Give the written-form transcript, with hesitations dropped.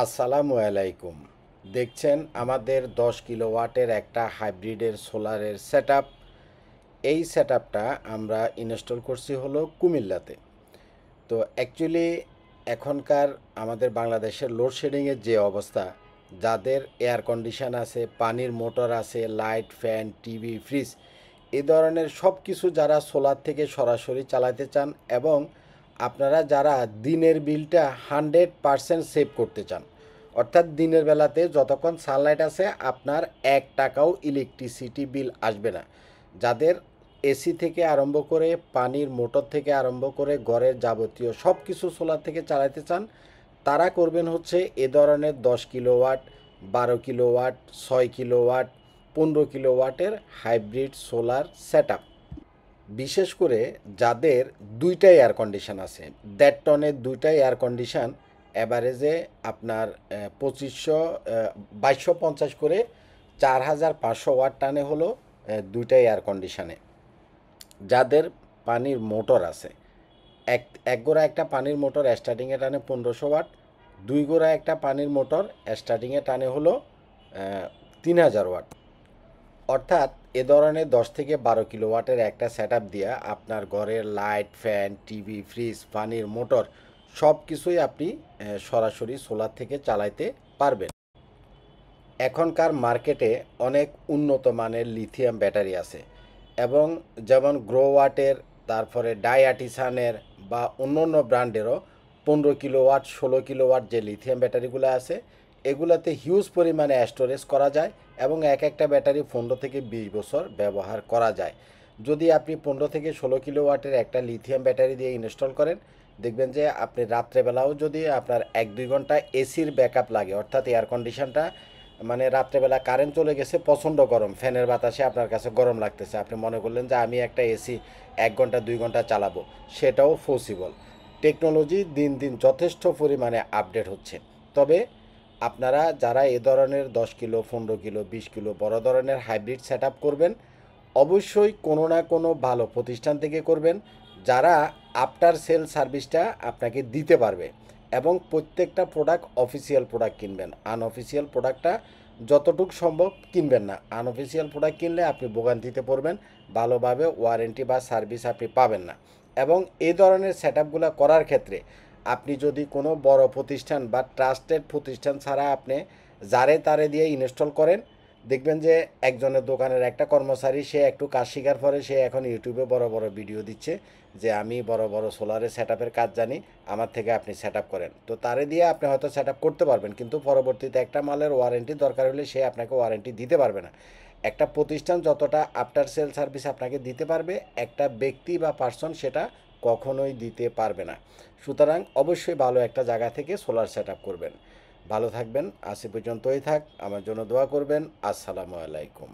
আসসালামু আলাইকুম। দেখছেন আমাদের 10 কিলোওয়াটের একটা হাইব্রিডের সোলারের সেটআপ। এই সেটআপটা আমরা ইনস্টল করছি হলো কুমিল্লাতে। তো অ্যাকচুয়ালি এখনকার আমাদের বাংলাদেশের লোডশেডিংয়ের যে অবস্থা, যাদের এয়ার কন্ডিশন আছে, পানির মোটর আছে, লাইট, ফ্যান, টিভি, ফ্রিজ, এ ধরনের সব কিছু যারা সোলার থেকে সরাসরি চালাতে চান এবং আপনারা যারা দিনের বিলটা 100% সেভ করতে চান, অর্থাৎ দিনের বেলাতে যতক্ষণ সানলাইট আছে আপনার 1 টাকাও ইলেকট্রিসিটি বিল আসবে না। যাদের এসি থেকে আরম্ভ করে পানির মোটর থেকে আরম্ভ করে ঘরের যাবতীয় সব কিছু সোলার থেকে চালাতে চান, তারা করবেন হচ্ছে এ ধরনের 10 কিলোওয়াট, 12 কিলোওয়াট, 6 কিলোওয়াট, 15 কিলোওয়াটের হাইব্রিড সোলার সেটআপ। বিশেষ করে যাদের দুইটা এয়ার কন্ডিশন আছে, 1.5 টনের দুইটা এয়ার কন্ডিশন, অ্যাভারেজে আপনার 2250 করে 4500 ওয়াট টানে হলো দুইটা এয়ার কন্ডিশনে। যাদের পানির মোটর আছে, এক এক গোড়া একটা পানির মোটর স্টার্টিংয়ে টানে 1500 ওয়াট, দুই গোড়া একটা পানির মোটর স্টার্টিংয়ে টানে হলো 3000 ওয়াট। অর্থাৎ এ ধরনের 10 থেকে 12 কিলোওয়াটের একটা সেটআপ দিয়ে আপনার ঘরের লাইট, ফ্যান, টিভি, ফ্রিজ, পানির মোটর সব কিছুই আপনি সরাসরি সোলার থেকে চালাইতে পারবেন। এখনকার মার্কেটে অনেক উন্নত মানের লিথিয়াম ব্যাটারি আছে এবং যেমন গ্রোওয়াটের, তারপরে ডাইআর্টিসানের বা অন্য অন্য ব্র্যান্ডেরও 15 কিলোওয়াট, 16 কিলোওয়াট যে লিথিয়াম ব্যাটারিগুলো আছে, এগুলোতে হিউজ পরিমাণে স্টোরেজ করা যায় এবং এক একটা ব্যাটারি 15 থেকে 20 বছর ব্যবহার করা যায়। যদি আপনি 15 থেকে 16 কিলোওয়াটের একটা লিথিয়াম ব্যাটারি দিয়ে ইনস্টল করেন, দেখবেন যে আপনি রাত্রেবেলাও যদি আপনার 1-2 ঘন্টা এসির ব্যাকআপ লাগে, অর্থাৎ এয়ার কন্ডিশনটা, মানে রাত্রেবেলা কারেন্ট চলে গেছে, প্রচণ্ড গরম, ফ্যানের বাতাসে আপনার কাছে গরম লাগতেছে, আপনি মনে করলেন যে আমি একটা এসি 1 ঘন্টা 2 ঘন্টা চালাবো, সেটাও পসিবল। টেকনোলজি দিন দিন যথেষ্ট পরিমাণে আপডেট হচ্ছে। তবে আপনারা যারা এ ধরনের 10 কিলো, 15 কিলো, 20 কিলো বড় ধরনের হাইব্রিড সেট আপ করবেন, অবশ্যই কোনো না কোনো ভালো প্রতিষ্ঠান থেকে করবেন, যারা আফটার সেল সার্ভিসটা আপনাকে দিতে পারবে। এবং প্রত্যেকটা প্রোডাক্ট অফিসিয়াল প্রোডাক্ট কিনবেন, আনঅফিসিয়াল প্রোডাক্টটা যতটুকু সম্ভব কিনবেন না। আনঅফিসিয়াল প্রোডাক্ট কিনলে আপনি ভোগান্তিতে পড়বেন, ভালোভাবে ওয়ারেন্টি বা সার্ভিস আপনি পাবেন না। এবং এই ধরনের সেট আপগুলো করার ক্ষেত্রে আপনি যদি কোনো বড় প্রতিষ্ঠান বা ট্রাস্টেড প্রতিষ্ঠান ছাড়া আপনি যারে তারে দিয়ে ইনস্টল করেন, দেখবেন যে একজনের দোকানের একটা কর্মচারী, সে একটু কাজ শেখার পরে সে এখন ইউটিউবে বড় বড় ভিডিও দিচ্ছে যে আমি বড় বড় সোলারের সেট আপের কাজ জানি, আমার থেকে আপনি সেট আপ করেন। তো তারে দিয়ে আপনি হয়তো সেট আপ করতে পারবেন, কিন্তু পরবর্তীতে একটা মালের ওয়ারেন্টি দরকার হলে সে আপনাকে ওয়ারেন্টি দিতে পারবে না। একটা প্রতিষ্ঠান যতটা আফটার সেল সার্ভিস আপনাকে দিতে পারবে, একটা ব্যক্তি বা পার্সন সেটা কখনোই দিতে পারবে না। সুতরাং অবশ্যই ভালো একটা জায়গা থেকে সোলার সেট আপ করবেন। ভালো থাকবেন, আজ এ পর্যন্তই থাক। আমার জন্য দোয়া করবেন। আসসালামু আলাইকুম।